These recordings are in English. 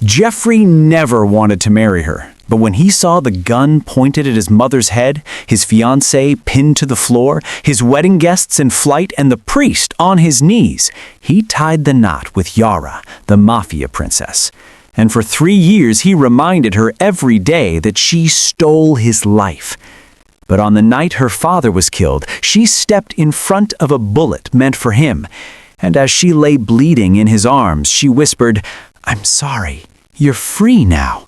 Jeffrey never wanted to marry her, but when he saw the gun pointed at his mother's head, his fiancée pinned to the floor, his wedding guests in flight, and the priest on his knees, he tied the knot with Yara, the Mafia princess. And for 3 years he reminded her every day that she stole his life. But on the night her father was killed, she stepped in front of a bullet meant for him, and as she lay bleeding in his arms, she whispered, "I'm sorry. You're free now."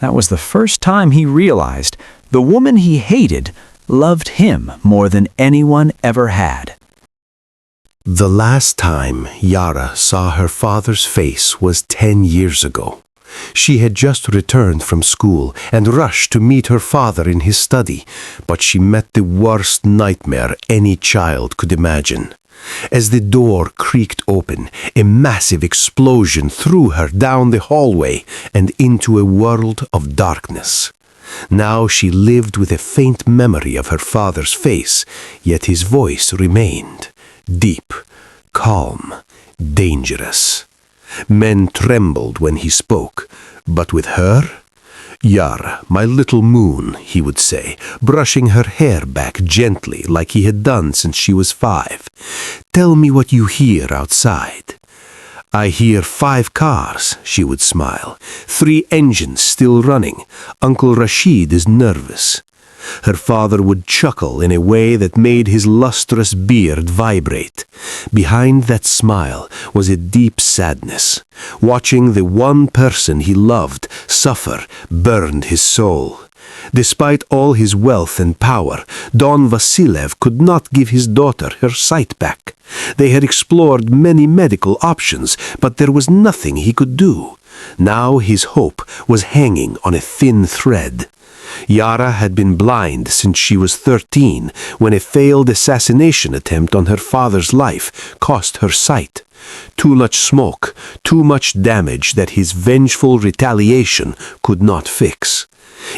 That was the first time he realized the woman he hated loved him more than anyone ever had. The last time Yara saw her father's face was 10 years ago. She had just returned from school and rushed to meet her father in his study, but she met the worst nightmare any child could imagine. As the door creaked open, a massive explosion threw her down the hallway and into a world of darkness. Now she lived with a faint memory of her father's face, yet his voice remained, deep, calm, dangerous. Men trembled when he spoke, but with her, "Yara, my little moon," he would say, brushing her hair back gently like he had done since she was 5. "Tell me what you hear outside." "I hear 5 cars," she would smile. 3 engines still running. Uncle Rashid is nervous. Her father would chuckle in a way that made his lustrous beard vibrate. Behind that smile was a deep sadness. Watching the one person he loved suffer burned his soul. Despite all his wealth and power, Don Vasilev could not give his daughter her sight back. They had explored many medical options, but there was nothing he could do. Now his hope was hanging on a thin thread. Yara had been blind since she was 13, when a failed assassination attempt on her father's life cost her sight. Too much smoke, too much damage that his vengeful retaliation could not fix.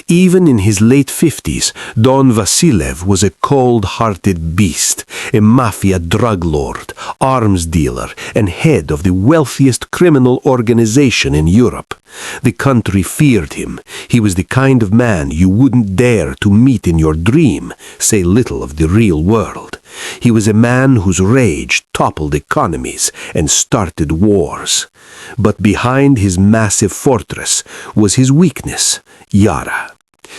Even in his late 50s, Don Vasilev was a cold-hearted beast, a mafia drug lord, arms dealer, and head of the wealthiest criminal organization in Europe. The country feared him. He was the kind of man you wouldn't dare to meet in your dream, say little of the real world. He was a man whose rage toppled economies and started wars. But behind his massive fortress was his weakness, Yara.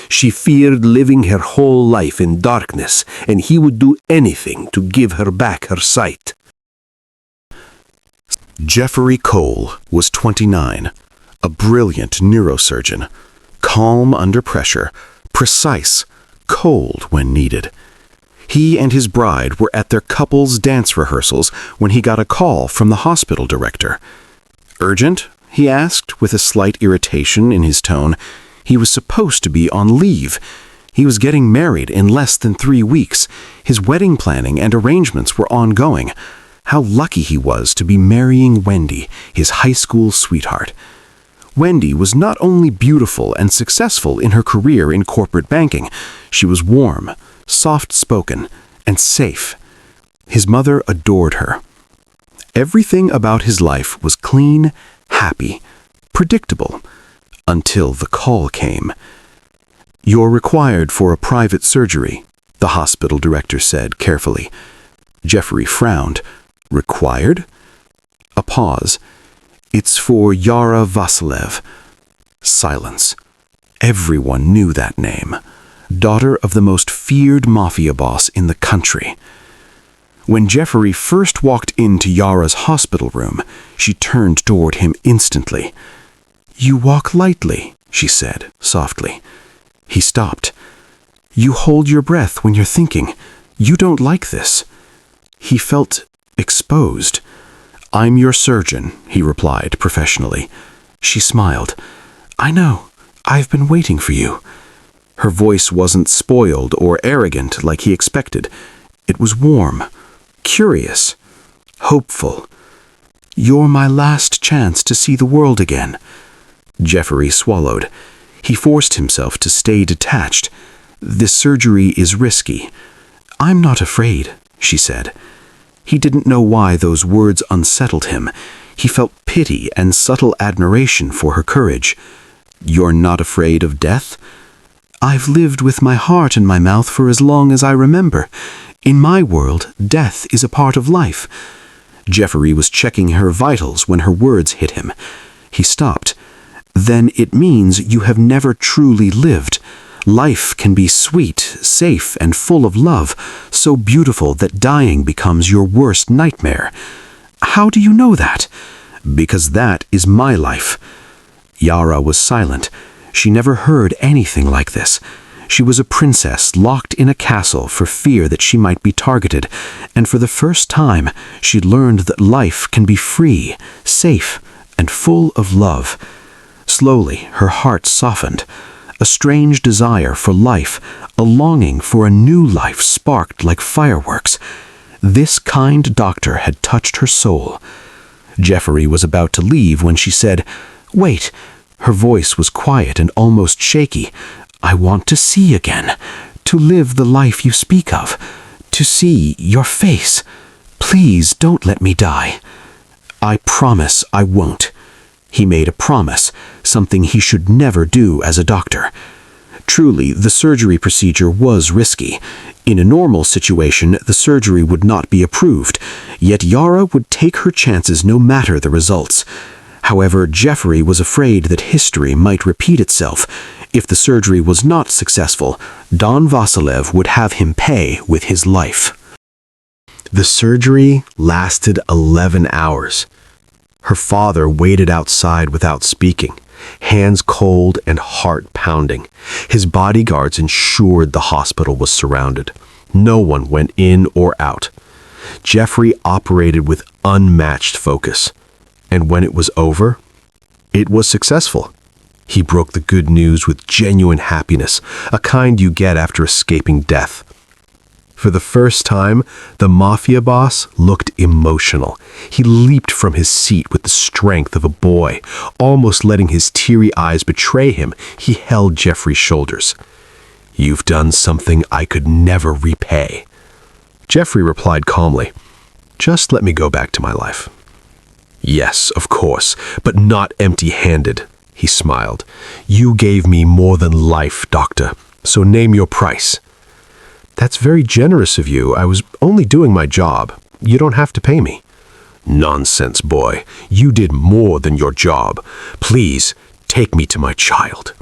She feared living her whole life in darkness, and he would do anything to give her back her sight. Jeffrey Cole was 29, a brilliant neurosurgeon, calm under pressure, precise, cold when needed. He and his bride were at their couple's dance rehearsals when he got a call from the hospital director. "Urgent?" he asked, with a slight irritation in his tone. He was supposed to be on leave. He was getting married in less than 3 weeks. His wedding planning and arrangements were ongoing. How lucky he was to be marrying Wendy, his high school sweetheart. Wendy was not only beautiful and successful in her career in corporate banking, she was warm, soft-spoken, and safe. His mother adored her. Everything about his life was clean, happy, predictable, until the call came. "You're required for a private surgery," the hospital director said carefully. Jeffrey frowned. "Required?" A pause. "It's for Yara Vasilev." Silence. Everyone knew that name. Daughter of the most feared mafia boss in the country. When Jeffrey first walked into Yara's hospital room, she turned toward him instantly. "You walk lightly," she said, softly. He stopped. "You hold your breath when you're thinking. You don't like this." He felt exposed. "I'm your surgeon," he replied professionally. She smiled. "I know. I've been waiting for you." Her voice wasn't spoiled or arrogant like he expected. It was warm, curious, hopeful. "You're my last chance to see the world again." Jeffrey swallowed. He forced himself to stay detached. "This surgery is risky." "I'm not afraid," she said. He didn't know why those words unsettled him. He felt pity and subtle admiration for her courage. "You're not afraid of death?" "I've lived with my heart in my mouth for as long as I remember. In my world, death is a part of life." Jeffrey was checking her vitals when her words hit him. He stopped. "Then it means you have never truly lived. Life can be sweet, safe, and full of love, so beautiful that dying becomes your worst nightmare." "How do you know that?" "Because that is my life." Yara was silent. She never heard anything like this. She was a princess locked in a castle for fear that she might be targeted, and for the first time she learned that life can be free, safe, and full of love. Slowly, her heart softened. A strange desire for life, a longing for a new life sparked like fireworks. This kind doctor had touched her soul. Jeffrey was about to leave when she said, "Wait." Her voice was quiet and almost shaky. "I want to see again, to live the life you speak of, to see your face. Please don't let me die." "I promise I won't." He made a promise, something he should never do as a doctor. Truly, the surgery procedure was risky. In a normal situation, the surgery would not be approved, yet Yara would take her chances no matter the results. However, Jeffrey was afraid that history might repeat itself. If the surgery was not successful, Don Vasilev would have him pay with his life. The surgery lasted 11 hours. Her father waited outside without speaking, hands cold and heart pounding. His bodyguards ensured the hospital was surrounded. No one went in or out. Jeffrey operated with unmatched focus. And when it was over, it was successful. He broke the good news with genuine happiness, a kind you get after escaping death. For the first time, the Mafia boss looked emotional. He leaped from his seat with the strength of a boy. Almost letting his teary eyes betray him, he held Jeffrey's shoulders. "You've done something I could never repay." Jeffrey replied calmly, "Just let me go back to my life." "Yes, of course, but not empty-handed," he smiled. "You gave me more than life, doctor, so name your price." "That's very generous of you. I was only doing my job. You don't have to pay me." "Nonsense, boy. You did more than your job. Please, take me to my child."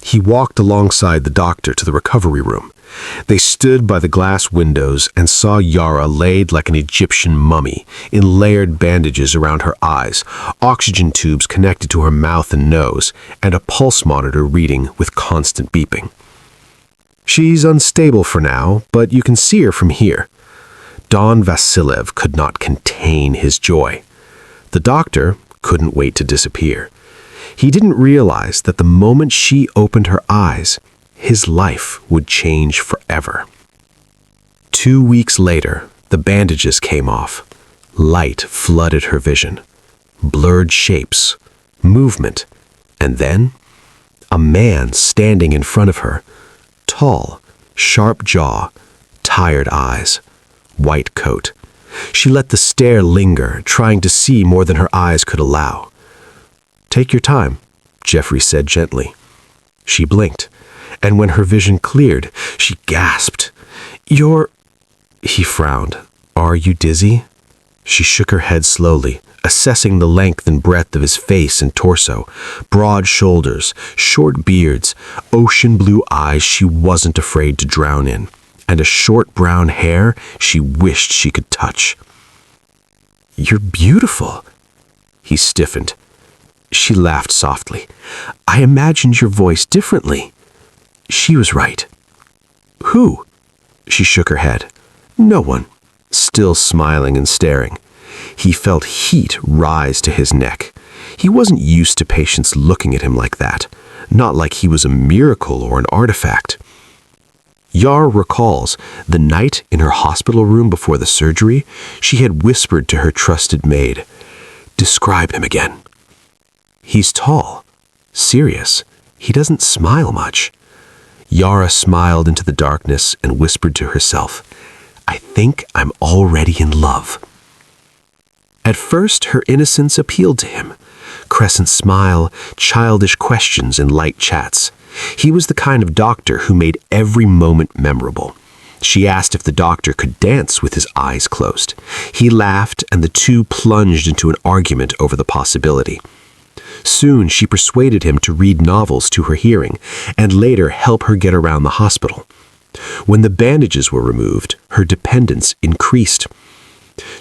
He walked alongside the doctor to the recovery room. They stood by the glass windows and saw Yara laid like an Egyptian mummy, in layered bandages around her eyes, oxygen tubes connected to her mouth and nose, and a pulse monitor reading with constant beeping. "She's unstable for now, but you can see her from here." Don Vasilev could not contain his joy. The doctor couldn't wait to disappear. He didn't realize that the moment she opened her eyes, his life would change forever. 2 weeks later, the bandages came off. Light flooded her vision. Blurred shapes, movement, and then a man standing in front of her. Tall, sharp jaw, tired eyes, white coat. She let the stare linger, trying to see more than her eyes could allow. "Take your time," Jeffrey said gently. She blinked, and when her vision cleared, she gasped. "You're—" He frowned. "Are you dizzy?" She shook her head slowly, assessing the length and breadth of his face and torso. Broad shoulders, short beards, ocean blue eyes she wasn't afraid to drown in, and a short brown hair she wished she could touch. "You're beautiful." He stiffened. She laughed softly. "I imagined your voice differently." She was right. "Who?" She shook her head. "No one." Still smiling and staring. He felt heat rise to his neck. He wasn't used to patients looking at him like that, not like he was a miracle or an artifact. Yara recalls the night in her hospital room before the surgery, she had whispered to her trusted maid, "Describe him again." "He's tall, serious. He doesn't smile much." Yara smiled into the darkness and whispered to herself, "I think I'm already in love." At first, her innocence appealed to him. Crescent's smile, childish questions, and light chats. He was the kind of doctor who made every moment memorable. She asked if the doctor could dance with his eyes closed. He laughed, and the two plunged into an argument over the possibility. Soon, she persuaded him to read novels to her hearing, and later help her get around the hospital. When the bandages were removed, her dependence increased.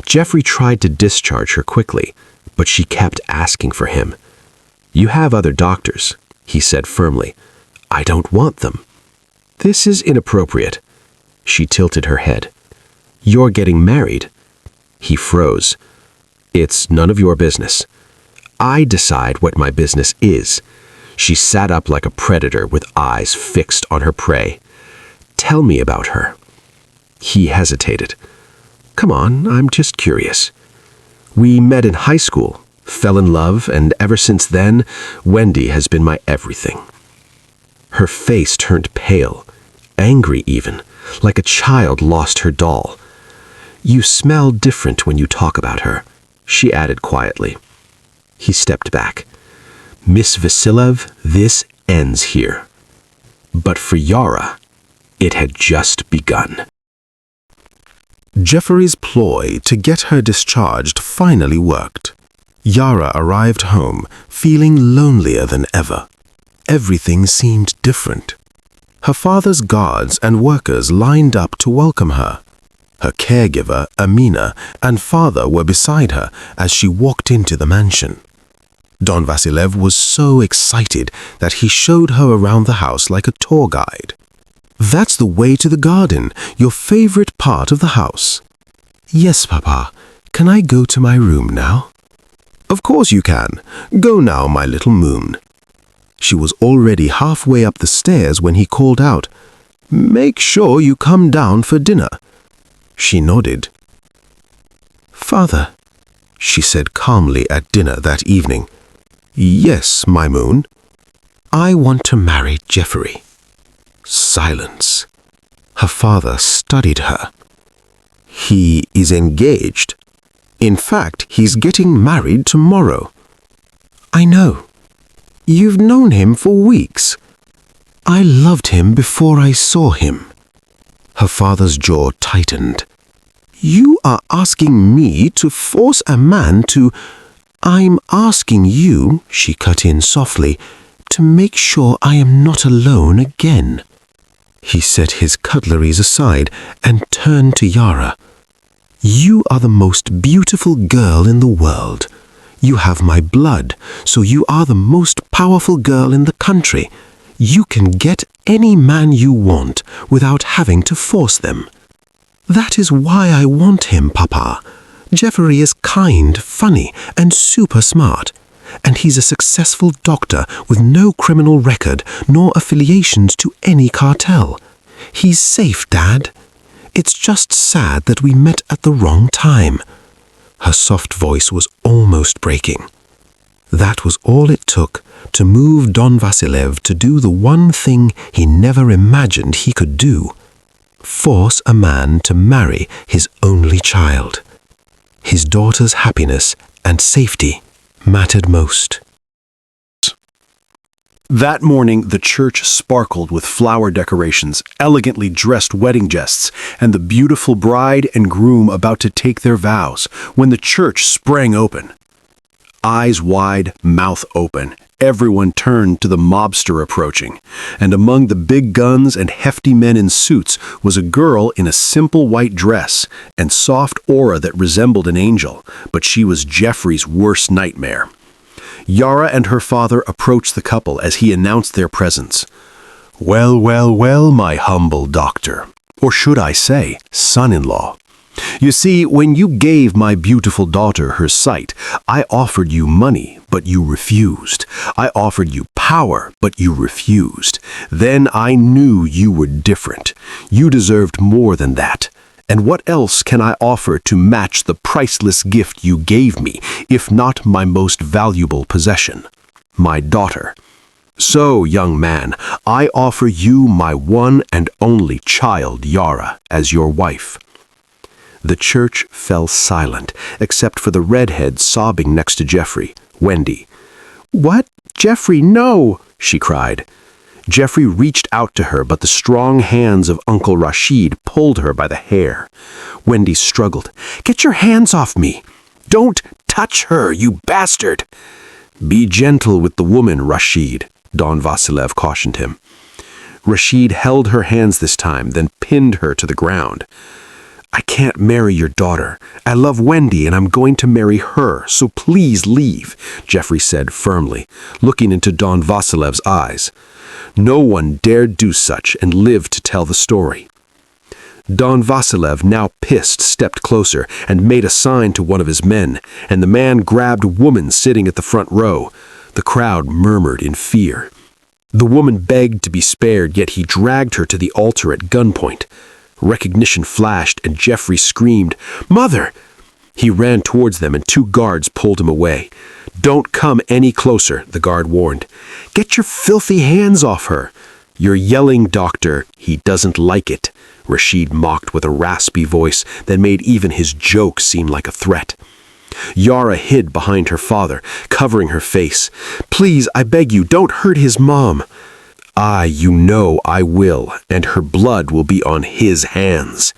Jeffrey tried to discharge her quickly, but she kept asking for him. "You have other doctors," he said firmly. "I don't want them." "This is inappropriate." She tilted her head. "You're getting married." He froze. "It's none of your business." "I decide what my business is." She sat up like a predator with eyes fixed on her prey. "Tell me about her." He hesitated. "Come on, I'm just curious." "We met in high school, fell in love, and ever since then, Wendy has been my everything." Her face turned pale, angry even, like a child lost her doll. "You smell different when you talk about her," she added quietly. He stepped back. "Miss Vasilev, this ends here." But for Yara, it had just begun. Jeffrey's ploy to get her discharged finally worked. Yara arrived home, feeling lonelier than ever. Everything seemed different. Her father's guards and workers lined up to welcome her. Her caregiver, Amina, and father were beside her as she walked into the mansion. Don Vasilev was so excited that he showed her around the house like a tour guide. "That's the way to the garden, your favorite part of the house." "Yes, Papa. Can I go to my room now?" "Of course you can. Go now, my little moon." She was already halfway up the stairs when he called out, "Make sure you come down for dinner." She nodded. "Father," she said calmly at dinner that evening. "Yes, my moon." "I want to marry Jeffrey." Silence. Her father studied her. "He is engaged. In fact, he's getting married tomorrow." "I know. You've known him for weeks." "I loved him before I saw him." Her father's jaw tightened. "You are asking me to force a man to—" "I'm asking you," she cut in softly, "to make sure I am not alone again." He set his cutleries aside and turned to Yara. "You are the most beautiful girl in the world. You have my blood, so you are the most powerful girl in the country. You can get any man you want without having to force them. That is why I want him, Papa. Jeffrey is kind, funny, and super smart. And he's a successful doctor with no criminal record nor affiliations to any cartel. He's safe, Dad. It's just sad that we met at the wrong time." Her soft voice was almost breaking. That was all it took to move Don Vasilev to do the one thing he never imagined he could do: force a man to marry his only child. His daughter's happiness and safety mattered most. That morning, the church sparkled with flower decorations, elegantly dressed wedding guests, and the beautiful bride and groom about to take their vows when the church sprang open. Eyes wide, mouth open, everyone turned to the mobster approaching, and among the big guns and hefty men in suits was a girl in a simple white dress and soft aura that resembled an angel, but she was Jeffrey's worst nightmare. Yara and her father approached the couple as he announced their presence. "Well, well, well, my humble doctor, or should I say, son-in-law. You see, when you gave my beautiful daughter her sight, I offered you money, but you refused. I offered you power, but you refused. Then I knew you were different. You deserved more than that. And what else can I offer to match the priceless gift you gave me, if not my most valuable possession, my daughter? So, young man, I offer you my one and only child, Yara, as your wife." The church fell silent, except for the redhead sobbing next to Jeffrey, Wendy. "What? Jeffrey, no!" she cried. Jeffrey reached out to her, but the strong hands of Uncle Rashid pulled her by the hair. Wendy struggled. "Get your hands off me! Don't touch her, you bastard!" "Be gentle with the woman, Rashid," Don Vasilev cautioned him. Rashid held her hands this time, then pinned her to the ground. "I can't marry your daughter. I love Wendy and I'm going to marry her, so please leave," Jeffrey said firmly, looking into Don Vasilev's eyes. No one dared do such and live to tell the story. Don Vasilev, now pissed, stepped closer and made a sign to one of his men, and the man grabbed a woman sitting at the front row. The crowd murmured in fear. The woman begged to be spared, yet he dragged her to the altar at gunpoint. Recognition flashed, and Jeffrey screamed, "Mother!" He ran towards them, and 2 guards pulled him away. "Don't come any closer," the guard warned. "Get your filthy hands off her." "You're yelling, Doctor. He doesn't like it," Rashid mocked with a raspy voice that made even his joke seem like a threat. Yara hid behind her father, covering her face. "Please, I beg you, don't hurt his mom." You know I will, and her blood will be on his hands."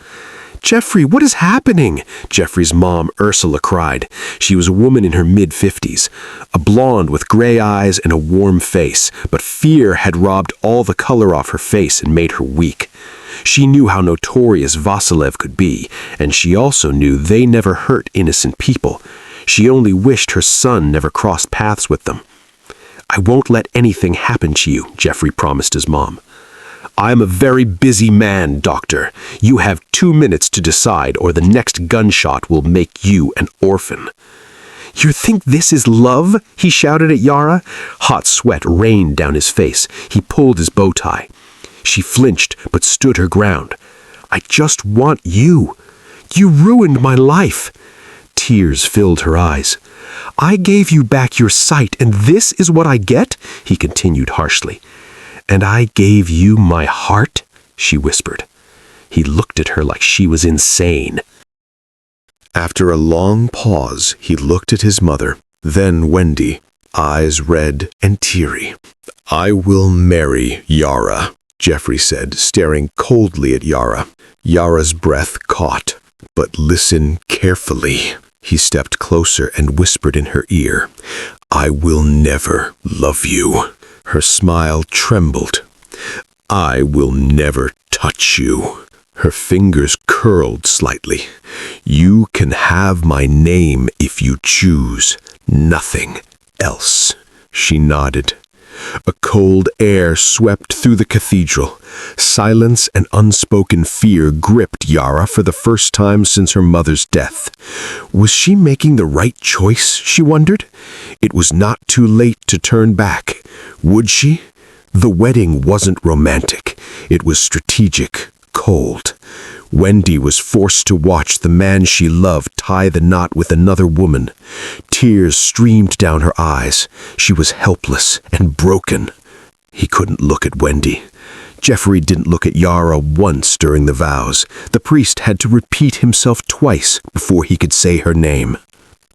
"Jeffrey, what is happening?" Jeffrey's mom, Ursula, cried. She was a woman in her mid-50s, a blonde with gray eyes and a warm face, but fear had robbed all the color off her face and made her weak. She knew how notorious Vasilev could be, and she also knew they never hurt innocent people. She only wished her son never crossed paths with them. "I won't let anything happen to you," Jeffrey promised his mom. "I'm a very busy man, Doctor. You have 2 minutes to decide, or the next gunshot will make you an orphan." "You think this is love?" he shouted at Yara. Hot sweat rained down his face. He pulled his bow tie. She flinched, but stood her ground. "I just want you. You ruined my life." Tears filled her eyes. "I gave you back your sight, and this is what I get?" he continued harshly. "And I gave you my heart," she whispered. He looked at her like she was insane. After a long pause, he looked at his mother, then Wendy, eyes red and teary. "I will marry Yara," Jeffrey said, staring coldly at Yara. Yara's breath caught. "But listen carefully." He stepped closer and whispered in her ear, "I will never love you." Her smile trembled. "I will never touch you." Her fingers curled slightly. "You can have my name if you choose. Nothing else." She nodded. A cold air swept through the cathedral. Silence and unspoken fear gripped Yara for the first time since her mother's death. Was she making the right choice, she wondered? It was not too late to turn back. Would she? The wedding wasn't romantic. It was strategic, cold. Wendy was forced to watch the man she loved tie the knot with another woman. Tears streamed down her eyes. She was helpless and broken. He couldn't look at Wendy. Jeffrey didn't look at Yara once during the vows. The priest had to repeat himself twice before he could say her name.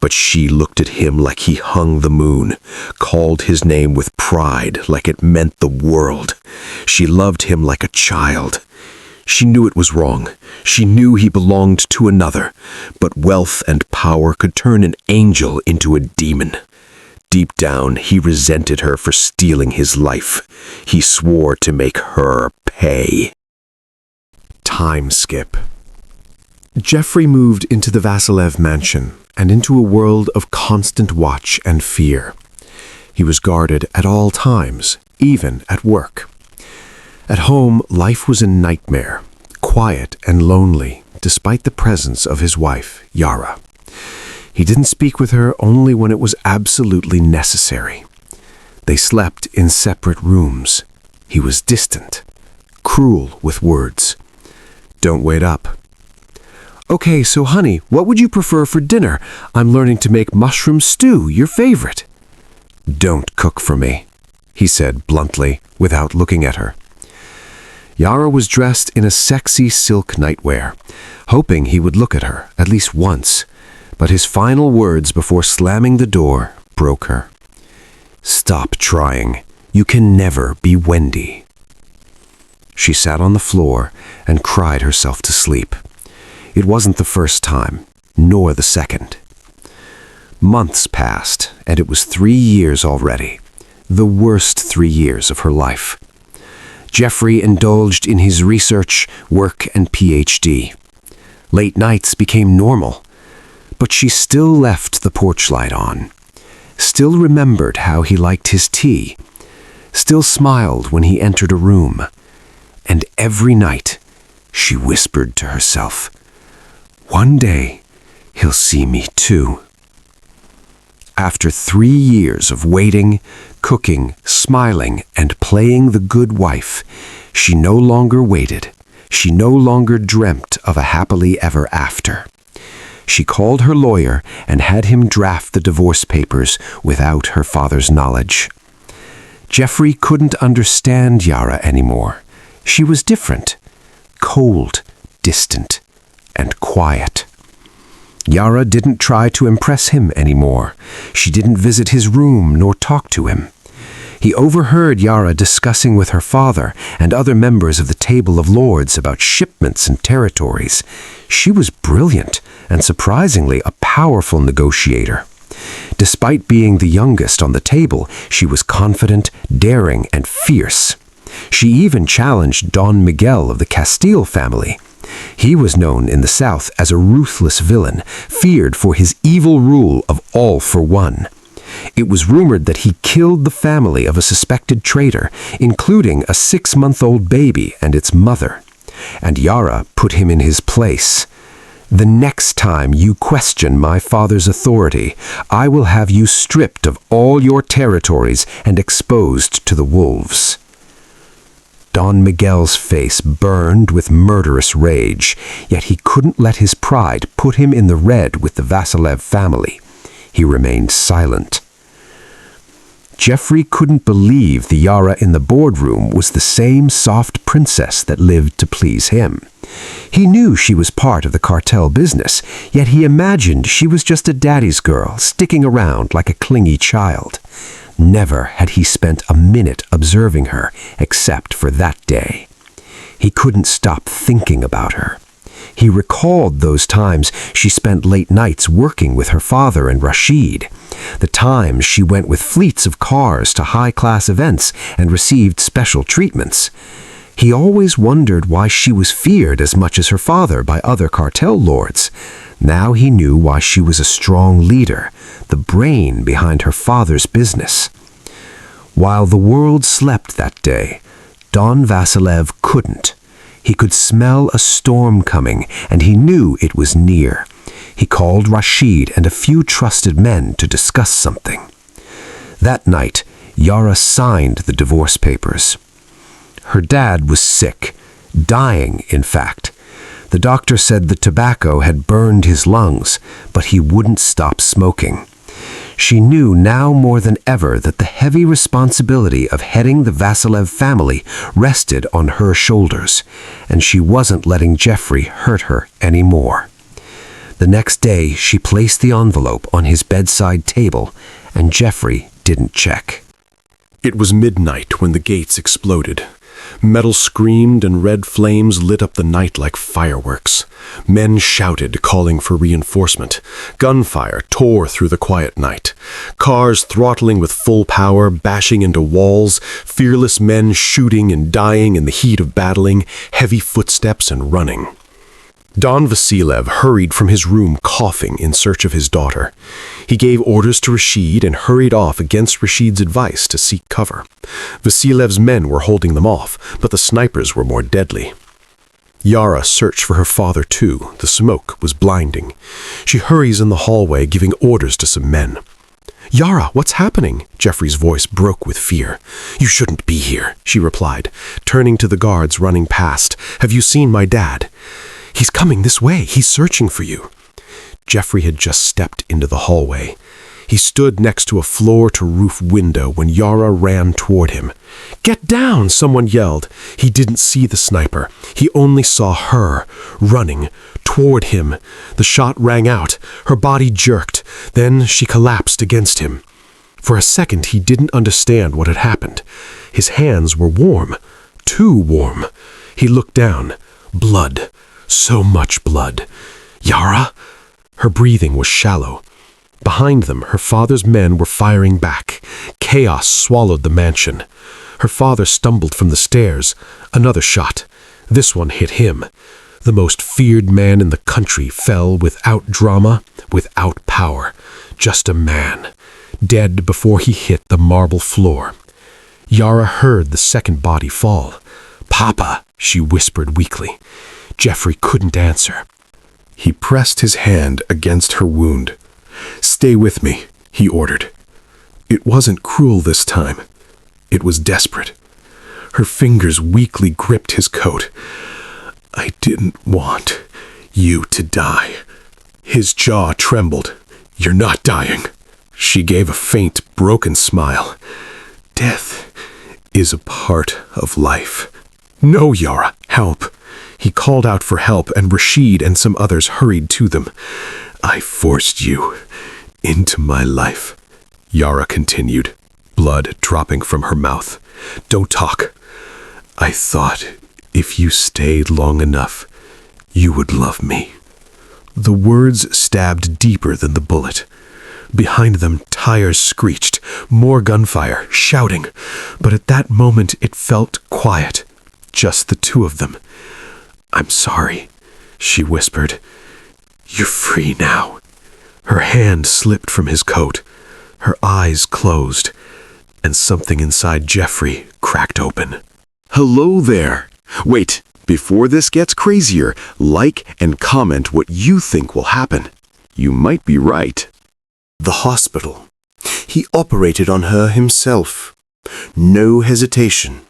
But she looked at him like he hung the moon, called his name with pride like it meant the world. She loved him like a child. She knew it was wrong. She knew he belonged to another, but wealth and power could turn an angel into a demon. Deep down, he resented her for stealing his life. He swore to make her pay. Time skip. Jeffrey moved into the Vasilev mansion and into a world of constant watch and fear. He was guarded at all times, even at work. At home, life was a nightmare, quiet and lonely, despite the presence of his wife, Yara. He didn't speak with her only when it was absolutely necessary. They slept in separate rooms. He was distant, cruel with words. "Don't wait up." "Okay, so honey, what would you prefer for dinner? I'm learning to make mushroom stew, your favorite." "Don't cook for me," he said bluntly, without looking at her. Yara was dressed in a sexy silk nightwear, hoping he would look at her at least once, but his final words before slamming the door broke her. "Stop trying. You can never be Wendy." She sat on the floor and cried herself to sleep. It wasn't the first time, nor the second. Months passed, and it was 3 years already, the worst 3 years of her life. Jeffrey indulged in his research, work, and PhD. Late nights became normal, but she still left the porch light on, still remembered how he liked his tea, still smiled when he entered a room, and every night she whispered to herself, "One day he'll see me too." After 3 years of waiting, cooking, smiling, and playing the good wife, she no longer waited. She no longer dreamt of a happily ever after. She called her lawyer and had him draft the divorce papers without her father's knowledge. Jeffrey couldn't understand Yara anymore. She was different, cold, distant, and quiet. Yara didn't try to impress him anymore. She didn't visit his room nor talk to him. He overheard Yara discussing with her father and other members of the Table of Lords about shipments and territories. She was brilliant and surprisingly a powerful negotiator. Despite being the youngest on the table, she was confident, daring, and fierce. She even challenged Don Miguel of the Castile family. He was known in the South as a ruthless villain, feared for his evil rule of all for one. It was rumored that he killed the family of a suspected traitor, including a 6-month-old baby and its mother. And Yara put him in his place. "The next time you question my father's authority, I will have you stripped of all your territories and exposed to the wolves." Don Miguel's face burned with murderous rage, yet he couldn't let his pride put him in the red with the Vasilev family. He remained silent. Jeffrey couldn't believe the Yara in the boardroom was the same soft princess that lived to please him. He knew she was part of the cartel business, yet he imagined she was just a daddy's girl, sticking around like a clingy child. Never had he spent a minute observing her, except for that day. He couldn't stop thinking about her. He recalled those times she spent late nights working with her father and Rashid, the times she went with fleets of cars to high-class events and received special treatments. He always wondered why she was feared as much as her father by other cartel lords. Now he knew why she was a strong leader, the brain behind her father's business. While the world slept that day, Don Vasilev couldn't. He could smell a storm coming, and he knew it was near. He called Rashid and a few trusted men to discuss something. That night, Yara signed the divorce papers. Her dad was sick, dying, in fact. The doctor said the tobacco had burned his lungs, but he wouldn't stop smoking. She knew now more than ever that the heavy responsibility of heading the Vasilev family rested on her shoulders, and she wasn't letting Jeffrey hurt her anymore. The next day, she placed the envelope on his bedside table, and Jeffrey didn't check. It was midnight when the gates exploded. Metal screamed and red flames lit up the night like fireworks. Men shouted, calling for reinforcement. Gunfire tore through the quiet night. Cars throttling with full power, bashing into walls, fearless men shooting and dying in the heat of battling, heavy footsteps and running. Don Vasilev hurried from his room coughing in search of his daughter. He gave orders to Rashid and hurried off against Rashid's advice to seek cover. Vasilev's men were holding them off, but the snipers were more deadly. Yara searched for her father too. The smoke was blinding. She hurries in the hallway, giving orders to some men. "Yara, what's happening?" Jeffrey's voice broke with fear. "You shouldn't be here," she replied, turning to the guards running past. "Have you seen my dad?" "He's coming this way. He's searching for you." Jeffrey had just stepped into the hallway. He stood next to a floor-to-roof window when Yara ran toward him. "Get down!" someone yelled. He didn't see the sniper. He only saw her, running toward him. The shot rang out. Her body jerked. Then she collapsed against him. For a second, he didn't understand what had happened. His hands were warm. Too warm. He looked down. Blood. So much blood. "Yara?" Her breathing was shallow. Behind them, her father's men were firing back. Chaos swallowed the mansion. Her father stumbled from the stairs. Another shot. This one hit him. The most feared man in the country fell without drama, without power. Just a man. Dead before he hit the marble floor. Yara heard the second body fall. "Papa," she whispered weakly. Jeffrey couldn't answer. He pressed his hand against her wound. "Stay with me," he ordered. It wasn't cruel this time. It was desperate. Her fingers weakly gripped his coat. "I didn't want you to die." His jaw trembled. "You're not dying." She gave a faint, broken smile. "Death is a part of life." "No, Yara, help." He called out for help, and Rashid and some others hurried to them. "I forced you into my life," Yara continued, blood dropping from her mouth. "Don't talk. I thought if you stayed long enough, you would love me." The words stabbed deeper than the bullet. Behind them, tires screeched, more gunfire, shouting. But at that moment, it felt quiet. Just the two of them. "I'm sorry," she whispered. "You're free now." Her hand slipped from his coat. Her eyes closed, and something inside Jeffrey cracked open. Hello there. Wait, before this gets crazier, like and comment what you think will happen. You might be right. The hospital. He operated on her himself. No hesitation.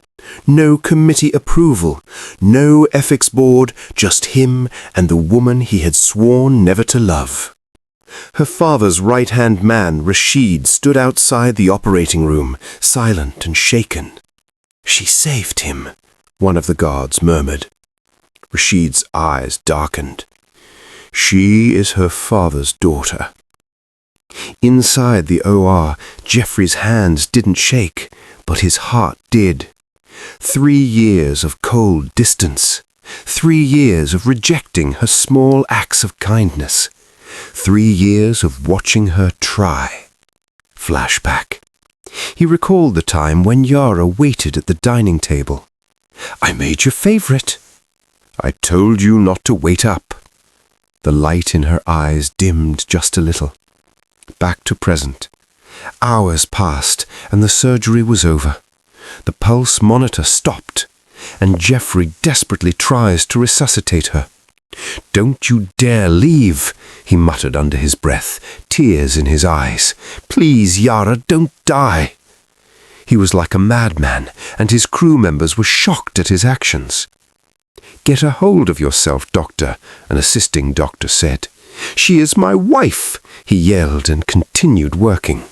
No committee approval. No ethics board, just him and the woman he had sworn never to love. Her father's right-hand man, Rashid, stood outside the operating room, silent and shaken. "She saved him," one of the guards murmured. Rashid's eyes darkened. "She is her father's daughter." Inside the OR, Jeffrey's hands didn't shake, but his heart did. 3 years of cold distance. 3 years of rejecting her small acts of kindness. 3 years of watching her try. Flashback. He recalled the time when Yara waited at the dining table. "I made your favorite." "I told you not to wait up." The light in her eyes dimmed just a little. Back to present. Hours passed, and the surgery was over. The pulse monitor stopped, and Jeffrey desperately tries to resuscitate her. "Don't you dare leave," he muttered under his breath, tears in his eyes. "Please, Yara, don't die." He was like a madman, and his crew members were shocked at his actions. "Get a hold of yourself, doctor," an assisting doctor said. "She is my wife," he yelled and continued working.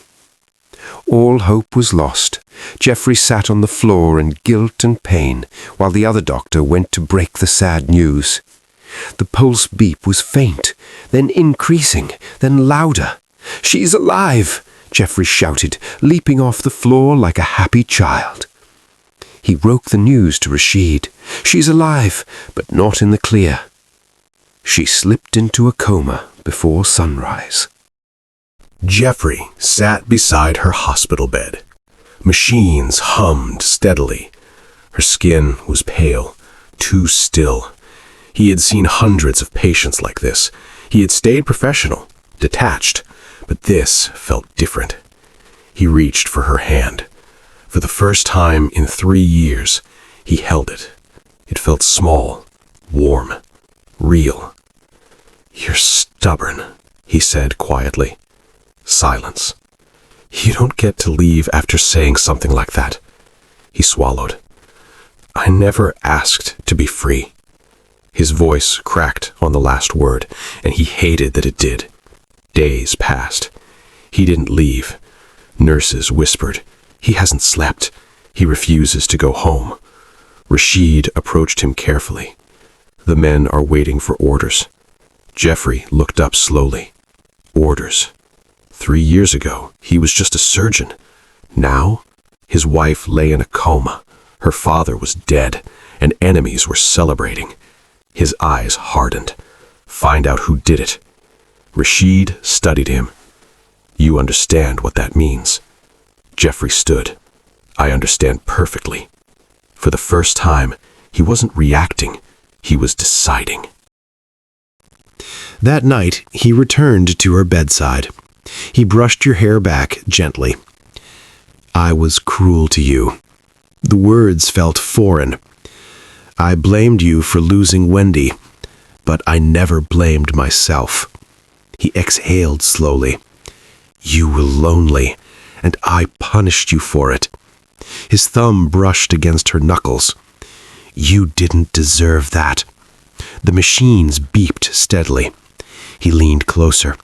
All hope was lost. Jeffrey sat on the floor in guilt and pain, while the other doctor went to break the sad news. The pulse beep was faint, then increasing, then louder. "She's alive!" Jeffrey shouted, leaping off the floor like a happy child. He broke the news to Rashid. "She's alive, but not in the clear." She slipped into a coma before sunrise. Jeffrey sat beside her hospital bed. Machines hummed steadily. Her skin was pale, too still. He had seen hundreds of patients like this. He had stayed professional, detached, but this felt different. He reached for her hand. For the first time in 3 years, he held it. It felt small, warm, real. "You're stubborn," he said quietly. Silence. "You don't get to leave after saying something like that." He swallowed. "I never asked to be free." His voice cracked on the last word, and he hated that it did. Days passed. He didn't leave. Nurses whispered, "He hasn't slept. He refuses to go home." Rashid approached him carefully. "The men are waiting for orders." Jeffrey looked up slowly. Orders. 3 years ago, he was just a surgeon. Now, his wife lay in a coma. Her father was dead, and enemies were celebrating. His eyes hardened. Find out who did it. Rashid studied him. "You understand what that means." Jeffrey stood. "I understand perfectly." For the first time, he wasn't reacting. He was deciding. That night, he returned to her bedside. He brushed your hair back gently. "I was cruel to you." The words felt foreign. "I blamed you for losing Wendy, but I never blamed myself." He exhaled slowly. "You were lonely, and I punished you for it." His thumb brushed against her knuckles. "You didn't deserve that." The machines beeped steadily. He leaned closer.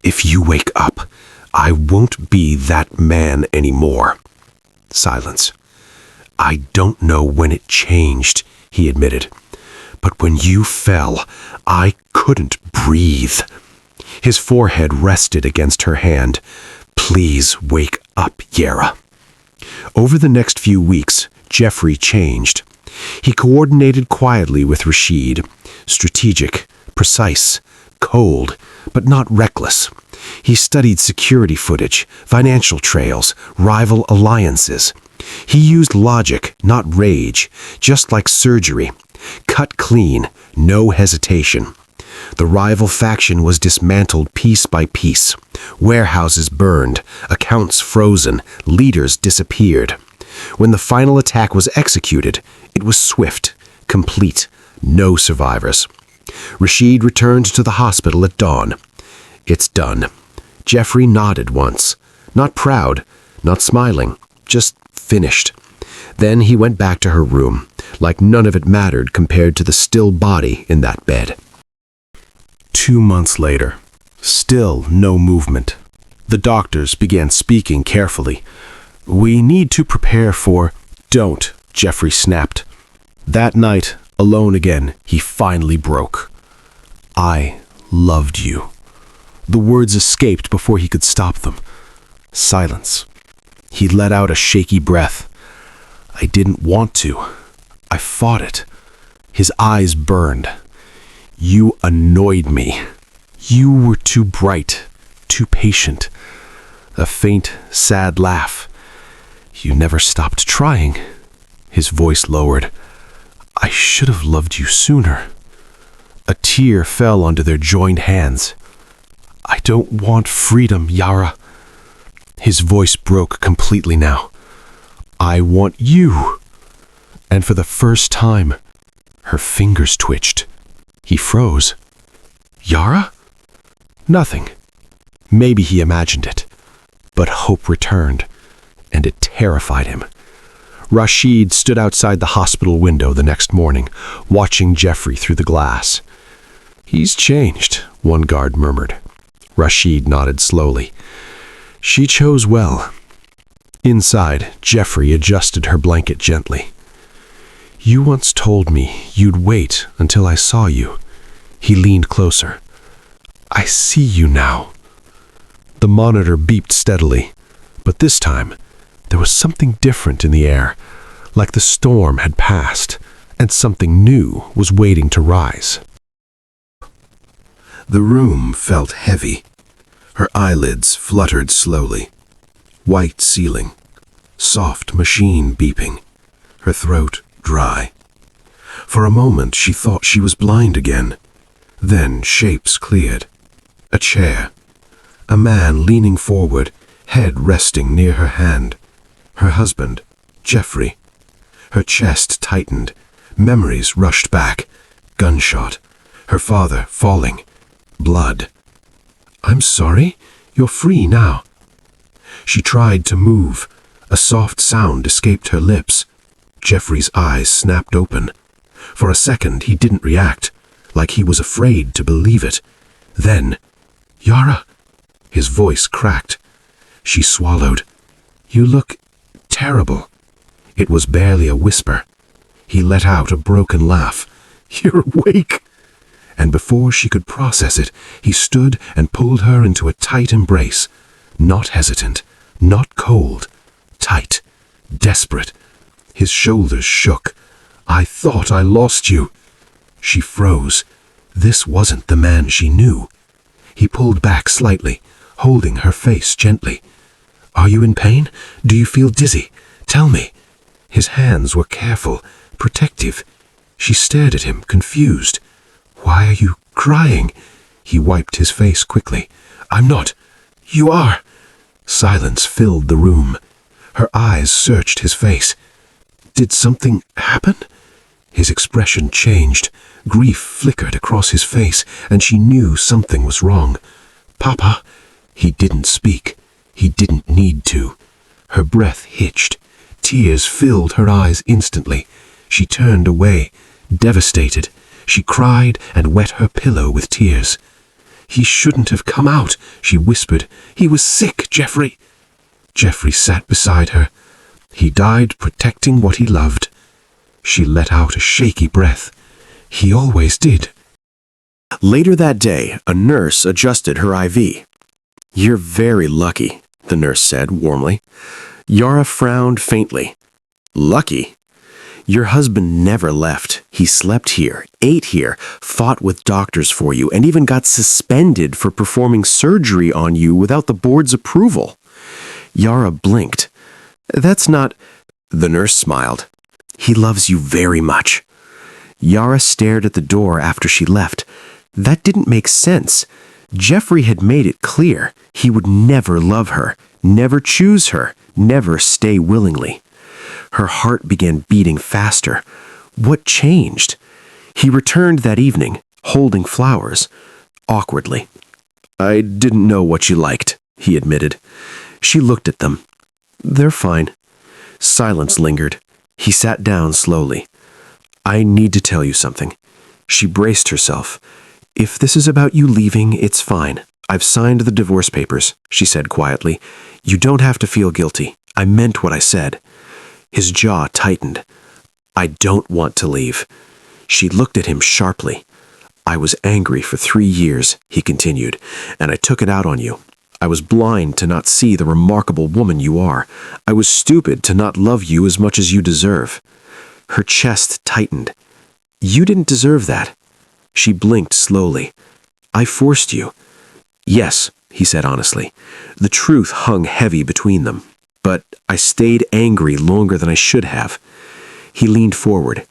"If you wake up, I won't be that man anymore." Silence. "I don't know when it changed," he admitted. "But when you fell, I couldn't breathe." His forehead rested against her hand. "Please wake up, Yara." Over the next few weeks, Jeffrey changed. He coordinated quietly with Rashid, strategic, precise, cold, but not reckless. He studied security footage, financial trails, rival alliances. He used logic, not rage, just like surgery. Cut clean, no hesitation. The rival faction was dismantled piece by piece. Warehouses burned, accounts frozen, leaders disappeared. When the final attack was executed, it was swift, complete, no survivors. Rashid returned to the hospital at dawn. "It's done." Jeffrey nodded once. Not proud, not smiling, just finished. Then he went back to her room, like none of it mattered compared to the still body in that bed. 2 months later, still no movement. The doctors began speaking carefully. "We need to prepare for—" "Don't," Jeffrey snapped. That night, alone again, he finally broke. "I loved you." The words escaped before he could stop them. Silence. He let out a shaky breath. "I didn't want to. I fought it." His eyes burned. "You annoyed me. You were too bright, too patient." A faint, sad laugh. "You never stopped trying." His voice lowered. "I should have loved you sooner." A tear fell onto their joined hands. "I don't want freedom, Yara." His voice broke completely now. "I want you." And for the first time, her fingers twitched. He froze. "Yara?" Nothing. Maybe he imagined it. But hope returned, and it terrified him. Rashid stood outside the hospital window the next morning, watching Jeffrey through the glass. "He's changed," one guard murmured. Rashid nodded slowly. "She chose well." Inside, Jeffrey adjusted her blanket gently. "You once told me you'd wait until I saw you." He leaned closer. "I see you now." The monitor beeped steadily, but this time, there was something different in the air, like the storm had passed, and something new was waiting to rise. The room felt heavy. Her eyelids fluttered slowly. White ceiling. Soft machine beeping. Her throat dry. For a moment she thought she was blind again. Then shapes cleared. A chair. A man leaning forward, head resting near her hand. Her husband, Jeffrey. Her chest tightened. Memories rushed back. Gunshot. Her father falling. Blood. "I'm sorry, you're free now." She tried to move. A soft sound escaped her lips. Jeffrey's eyes snapped open. For a second he didn't react, like he was afraid to believe it. Then, "Yara." His voice cracked. She swallowed. "You look terrible." It was barely a whisper. He let out a broken laugh. "You're awake." And before she could process it, he stood and pulled her into a tight embrace. Not hesitant, not cold. Tight, desperate. His shoulders shook. "I thought I lost you." She froze. This wasn't the man she knew. He pulled back slightly, holding her face gently. "Are you in pain? Do you feel dizzy? Tell me." His hands were careful, protective. She stared at him, confused. "Why are you crying?" He wiped his face quickly. "I'm not. You are." Silence filled the room. Her eyes searched his face. "Did something happen?" His expression changed. Grief flickered across his face, and she knew something was wrong. "Papa." He didn't speak. He didn't need to. Her breath hitched. Tears filled her eyes instantly. She turned away, devastated. She cried and wet her pillow with tears. "He shouldn't have come out," she whispered. "He was sick, Jeffrey." Jeffrey sat beside her. He died protecting what he loved. She let out a shaky breath. He always did. Later that day, a nurse adjusted her IV. "You're very lucky," the nurse said warmly. Yara frowned faintly. "Lucky? Your husband never left. He slept here, ate here, fought with doctors for you, and even got suspended for performing surgery on you without the board's approval." Yara blinked. "That's not—" The nurse smiled. "He loves you very much." Yara stared at the door after she left. That didn't make sense. Jeffrey had made it clear he would never love her, never choose her, never stay willingly. Her heart began beating faster. What changed? He returned that evening, holding flowers, awkwardly. "I didn't know what you liked," he admitted. She looked at them. "They're fine." Silence lingered. He sat down slowly. "I need to tell you something." She braced herself. "If this is about you leaving, it's fine. I've signed the divorce papers," she said quietly. "You don't have to feel guilty. I meant what I said." His jaw tightened. "I don't want to leave." She looked at him sharply. "I was angry for 3 years," he continued, "and I took it out on you. I was blind to not see the remarkable woman you are. I was stupid to not love you as much as you deserve." Her chest tightened. "You didn't deserve that." She blinked slowly. "I forced you." "Yes," he said honestly. The truth hung heavy between them. "But I stayed angry longer than I should have." He leaned forward.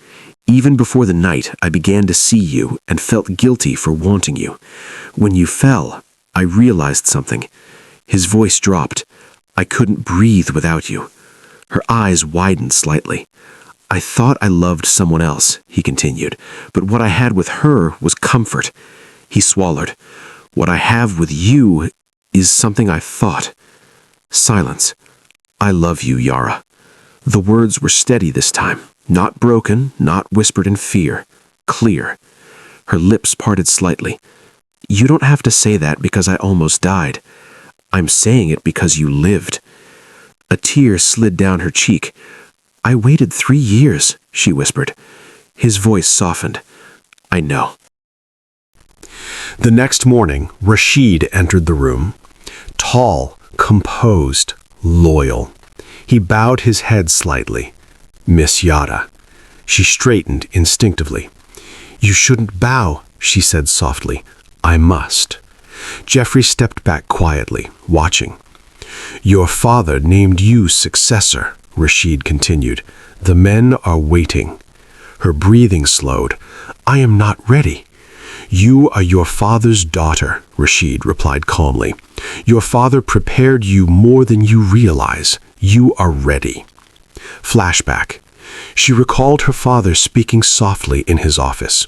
"Even before the night, I began to see you and felt guilty for wanting you. When you fell, I realized something." His voice dropped. "I couldn't breathe without you." Her eyes widened slightly. "I thought I loved someone else," he continued, "but what I had with her was comfort." He swallowed. "What I have with you is something I thought." Silence. "I love you, Yara." The words were steady this time, not broken, not whispered in fear, clear. Her lips parted slightly. "You don't have to say that because I almost died. I'm saying it because you lived." A tear slid down her cheek. "I waited 3 years," she whispered. His voice softened. "I know." The next morning, Rashid entered the room. Tall, composed, loyal. He bowed his head slightly. "Miss Yara." She straightened instinctively. "You shouldn't bow," she said softly. "I must." Jeffrey stepped back quietly, watching. "Your father named you successor," Rashid continued. "The men are waiting." Her breathing slowed. "I am not ready." "You are your father's daughter," Rashid replied calmly. "Your father prepared you more than you realize. You are ready." Flashback. She recalled her father speaking softly in his office.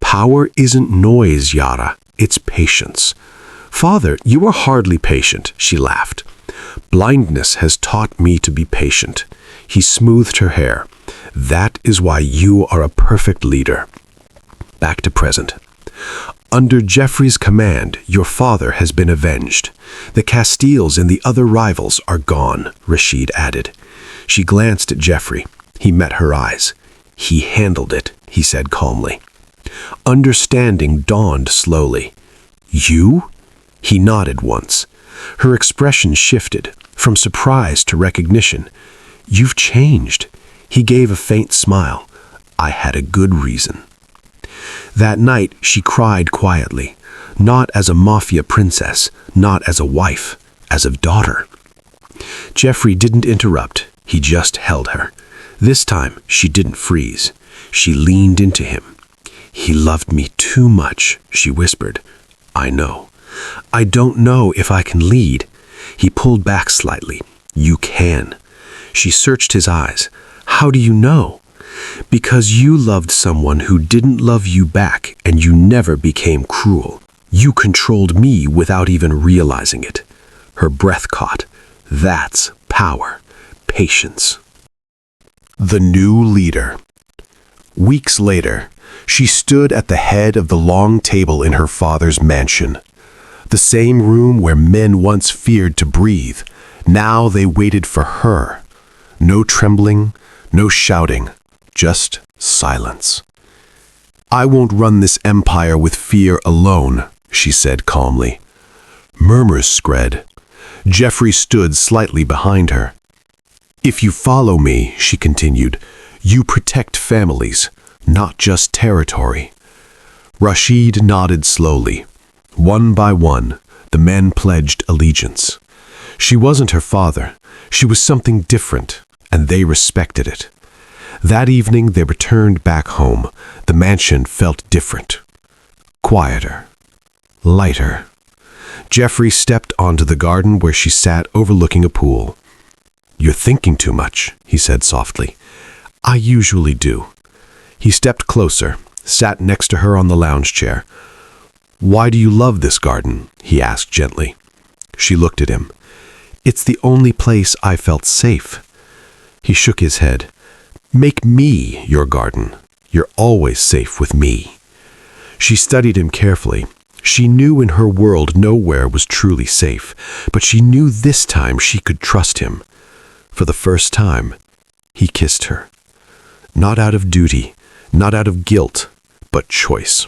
"Power isn't noise, Yara. It's patience." "Father, you are hardly patient," she laughed. "Blindness has taught me to be patient." He smoothed her hair. "That is why you are a perfect leader." Back to present. Under Geoffrey's command, your father has been avenged. The Castiles and the other rivals are gone, Rashid added. She glanced at Geoffrey. He met her eyes. He handled it, he said calmly. Understanding dawned slowly. You? He nodded once. Her expression shifted, from surprise to recognition. You've changed. He gave a faint smile. I had a good reason. That night she cried quietly, not as a Mafia princess, not as a wife, as a daughter. Geoffrey didn't interrupt, he just held her. This time she didn't freeze. She leaned into him. He loved me too much, she whispered. I know. I don't know if I can lead. He pulled back slightly. You can. She searched his eyes. How do you know? Because you loved someone who didn't love you back and you never became cruel. You controlled me without even realizing it. Her breath caught. That's power. Patience. The new leader. Weeks later, she stood at the head of the long table in her father's mansion. The same room where men once feared to breathe. Now they waited for her. No trembling, no shouting, just silence. I won't run this empire with fear alone, she said calmly. Murmurs spread. Geoffrey stood slightly behind her. If you follow me, she continued, you protect families, not just territory. Rashid nodded slowly. One by one, the men pledged allegiance. She wasn't her father. She was something different, and they respected it. That evening they returned back home. The mansion felt different. Quieter. Lighter. Geoffrey stepped onto the garden where she sat overlooking a pool. You're thinking too much, he said softly. I usually do. He stepped closer, sat next to her on the lounge chair. Why do you love this garden? He asked gently. She looked at him. It's the only place I felt safe. He shook his head. Make me your garden. You're always safe with me. She studied him carefully. She knew in her world nowhere was truly safe, but she knew this time she could trust him. For the first time, he kissed her. Not out of duty, not out of guilt, but choice.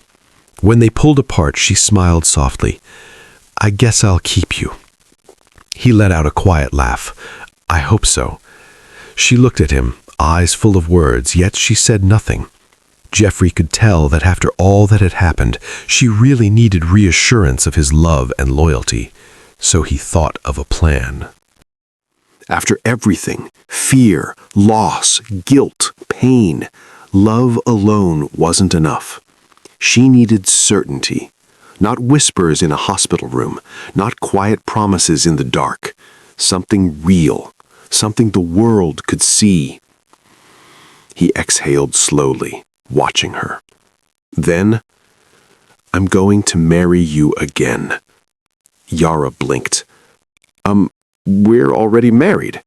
When they pulled apart, she smiled softly. I guess I'll keep you. He let out a quiet laugh. I hope so. She looked at him, eyes full of words, yet she said nothing. Geoffrey could tell that after all that had happened, she really needed reassurance of his love and loyalty. So he thought of a plan. After everything, fear, loss, guilt, pain, love alone wasn't enough. She needed certainty, not whispers in a hospital room, not quiet promises in the dark, something real, something the world could see. He exhaled slowly, watching her. Then, I'm going to marry you again. Yara blinked. We're already married.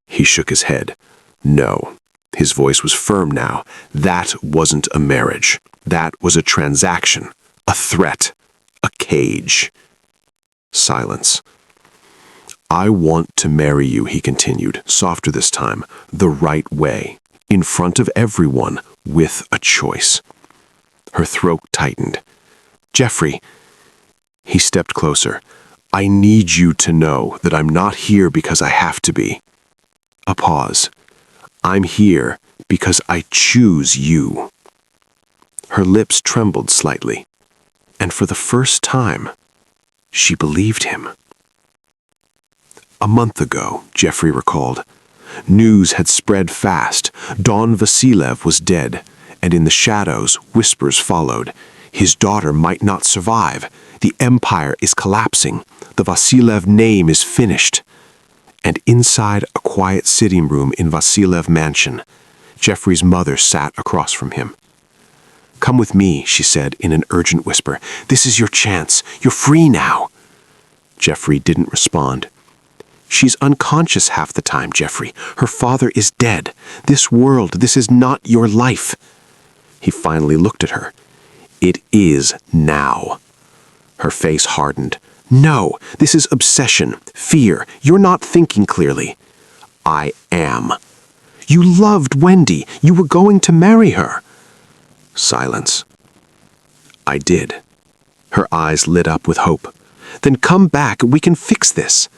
He shook his head. No. His voice was firm now. That wasn't a marriage. That was a transaction, a threat, a cage. Silence. I want to marry you, he continued, softer this time, the right way, in front of everyone, with a choice. Her throat tightened. Geoffrey. He stepped closer. I need you to know that I'm not here because I have to be. A pause. I'm here because I choose you. Her lips trembled slightly, and for the first time, she believed him. A month ago, Geoffrey recalled, news had spread fast. Don Vasilev was dead, and in the shadows, whispers followed. His daughter might not survive. The empire is collapsing. The Vasilev name is finished. And inside a quiet sitting room in Vasilev Mansion, Geoffrey's mother sat across from him. Come with me, she said in an urgent whisper. This is your chance. You're free now. Geoffrey didn't respond. She's unconscious half the time, Geoffrey. Her father is dead. This world, this is not your life. He finally looked at her. It is now. Her face hardened. No, this is obsession, fear. You're not thinking clearly. I am. You loved Wendy. You were going to marry her. Silence. I did. Her eyes lit up with hope. Then come back. We can fix this.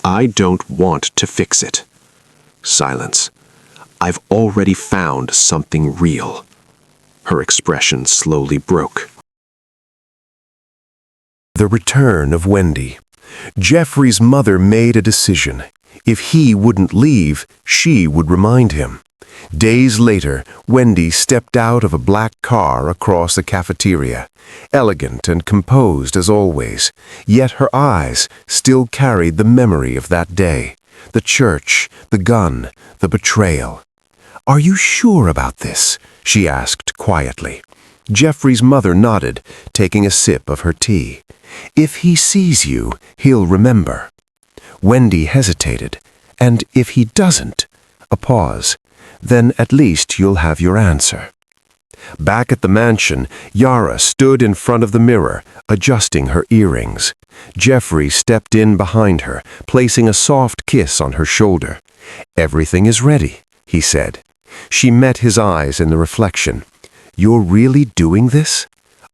I don't want to fix it. Silence. I've already found something real. Her expression slowly broke. The return of Wendy. Jeffrey's mother made a decision. If he wouldn't leave, she would remind him. Days later, Wendy stepped out of a black car across the cafeteria, elegant and composed as always, yet her eyes still carried the memory of that day, the church, the gun, the betrayal. "Are you sure about this?" she asked quietly. Jeffrey's mother nodded, taking a sip of her tea. "If he sees you, he'll remember." Wendy hesitated. "And if he doesn't?" A pause. "Then at least you'll have your answer." Back at the mansion, Yara stood in front of the mirror, adjusting her earrings. Jeffrey stepped in behind her, placing a soft kiss on her shoulder. "Everything is ready," he said. She met his eyes in the reflection. "You're really doing this?"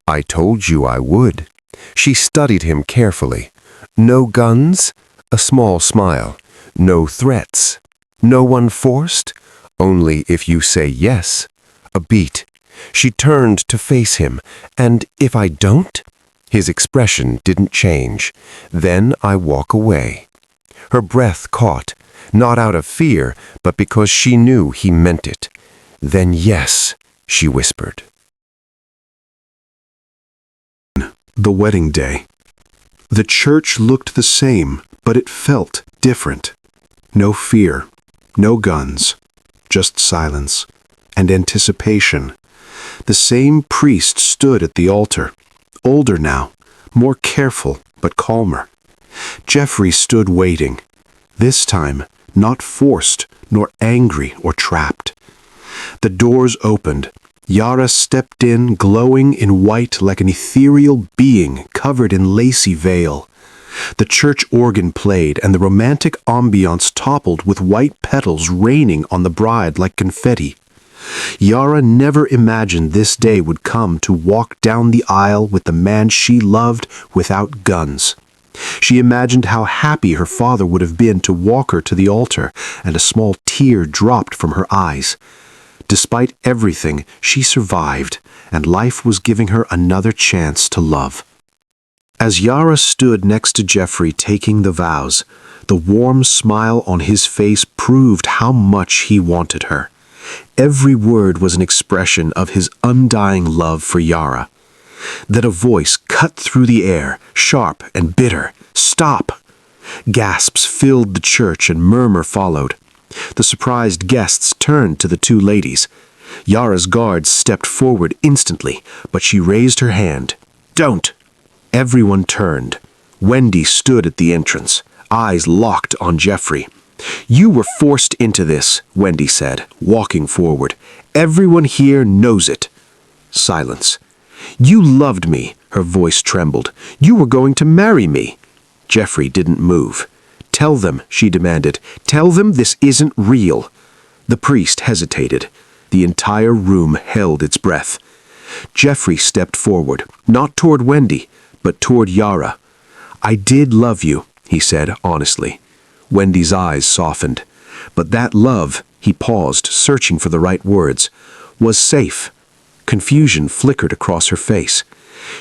"I told you I would." She studied him carefully. "No guns?" A small smile. "No threats?" "No one forced?" "Only if you say yes." A beat. She turned to face him. "And if I don't?" His expression didn't change. "Then I walk away." Her breath caught, not out of fear, but because she knew he meant it. "Then yes," she whispered. The wedding day. The church looked the same, but it felt different. No fear, no guns, just silence and anticipation. The same priest stood at the altar, older now, more careful but calmer. Jeffrey stood waiting, this time not forced nor angry or trapped. The doors opened. Yara stepped in, glowing in white like an ethereal being covered in lacy veil. The church organ played, and the romantic ambiance toppled with white petals raining on the bride like confetti. Yara never imagined this day would come to walk down the aisle with the man she loved without guns. She imagined how happy her father would have been to walk her to the altar, and a small tear dropped from her eyes. Despite everything, she survived, and life was giving her another chance to love. As Yara stood next to Jeffrey taking the vows, the warm smile on his face proved how much he wanted her. Every word was an expression of his undying love for Yara. Then a voice cut through the air, sharp and bitter. "Stop!" Gasps filled the church and murmur followed. The surprised guests turned to the two ladies. Yara's guards stepped forward instantly, but she raised her hand. "Don't!" Everyone turned. Wendy stood at the entrance, eyes locked on Jeffrey. "You were forced into this," Wendy said, walking forward. "Everyone here knows it." Silence. "You loved me," her voice trembled. "You were going to marry me." Jeffrey didn't move. "Tell them," she demanded. "Tell them this isn't real." The priest hesitated. The entire room held its breath. Jeffrey stepped forward, not toward Wendy, but toward Yara. "I did love you," he said honestly. Wendy's eyes softened. But that love, he paused, searching for the right words, was safe. Confusion flickered across her face.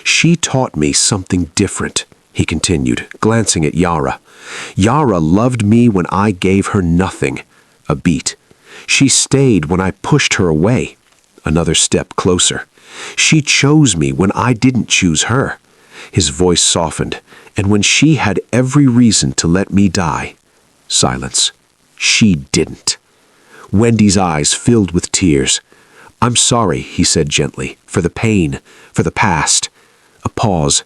"She taught me something different," he continued, glancing at Yara. "Yara loved me when I gave her nothing." A beat. "She stayed when I pushed her away." Another step closer. "She chose me when I didn't choose her." His voice softened. "And when she had every reason to let me die." Silence. "She didn't." Wendy's eyes filled with tears. "I'm sorry," he said gently, "for the pain, for the past." A pause.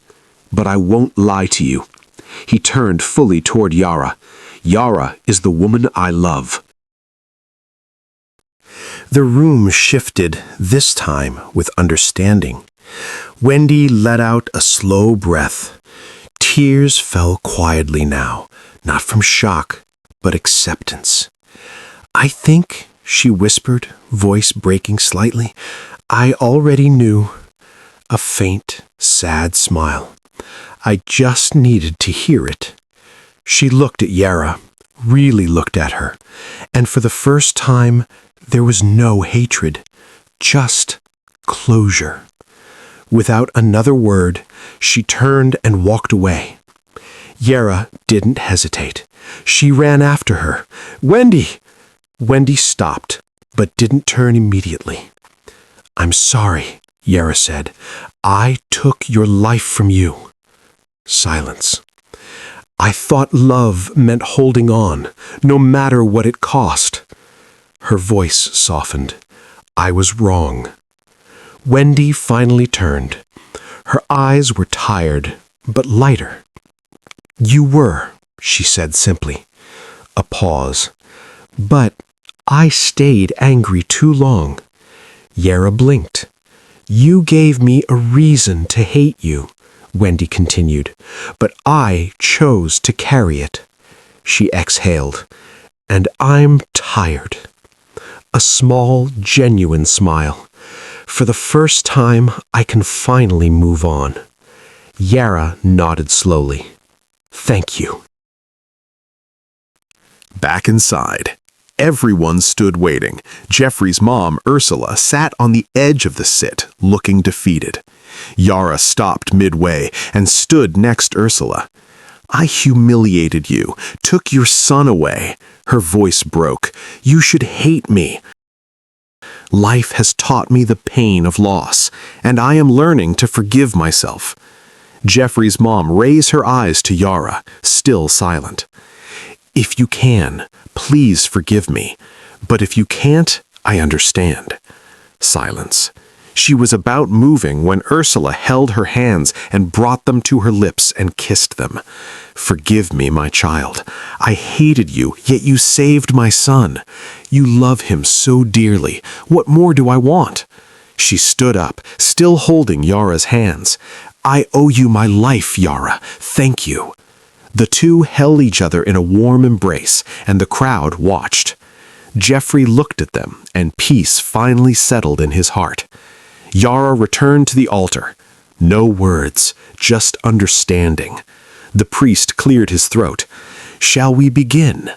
"But I won't lie to you." He turned fully toward Yara. "Yara is the woman I love." The room shifted, this time with understanding. Wendy let out a slow breath. Tears fell quietly now, not from shock, but acceptance. "I think," she whispered, voice breaking slightly, "I already knew." A faint, sad smile. I just needed to hear it. She looked at Yara, really looked at her, and for the first time, there was no hatred, just closure. Without another word, she turned and walked away. Yara didn't hesitate. She ran after her. "Wendy!" Wendy stopped, but didn't turn immediately. "I'm sorry," Yara said. "I took your life from you." Silence. "I thought love meant holding on, no matter what it cost." Her voice softened. "I was wrong." Wendy finally turned. Her eyes were tired, but lighter. "You were," she said simply. A pause. "But I stayed angry too long." Yara blinked. "You gave me a reason to hate you," Wendy continued, "but I chose to carry it." She exhaled. "And I'm tired." A small, genuine smile. "For the first time, I can finally move on." Yara nodded slowly. "Thank you." Back inside, everyone stood waiting. Jeffrey's mom, Ursula, sat on the edge of the sit, looking defeated. Yara stopped midway and stood next Ursula. "I humiliated you, took your son away." Her voice broke. "You should hate me. Life has taught me the pain of loss, and I am learning to forgive myself." Jeffrey's mom raised her eyes to Yara, still silent. "If you can, please forgive me. But if you can't, I understand." Silence. She was about moving when Ursula held her hands and brought them to her lips and kissed them. "Forgive me, my child. I hated you, yet you saved my son. You love him so dearly. What more do I want?" She stood up, still holding Yara's hands. "I owe you my life, Yara. Thank you." The two held each other in a warm embrace, and the crowd watched. Jeffrey looked at them, and peace finally settled in his heart. Yara returned to the altar. No words, just understanding. The priest cleared his throat. "Shall we begin?"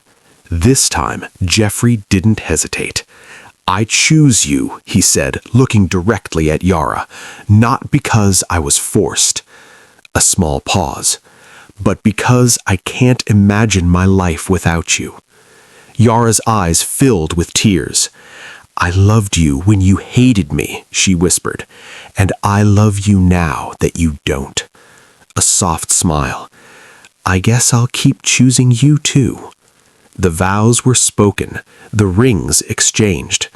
This time, Jeffrey didn't hesitate. "I choose you," he said, looking directly at Yara, "not because I was forced." A small pause. "But because I can't imagine my life without you." Yara's eyes filled with tears. "I loved you when you hated me," she whispered, "and I love you now that you don't." A soft smile. "I guess I'll keep choosing you too." The vows were spoken, the rings exchanged,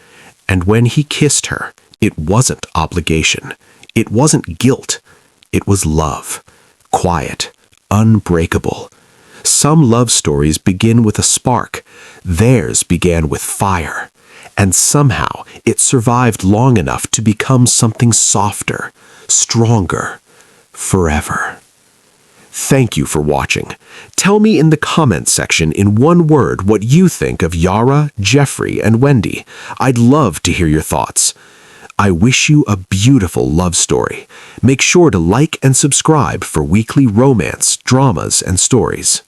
and when he kissed her, it wasn't obligation, it wasn't guilt, it was love, quiet, unbreakable. Some love stories begin with a spark, theirs began with fire. And somehow it survived long enough to become something softer, stronger, forever. Thank you for watching. Tell me in the comments section in one word what you think of Yara, Jeffrey, and Wendy. I'd love to hear your thoughts. I wish you a beautiful love story. Make sure to like and subscribe for weekly romance, dramas, and stories.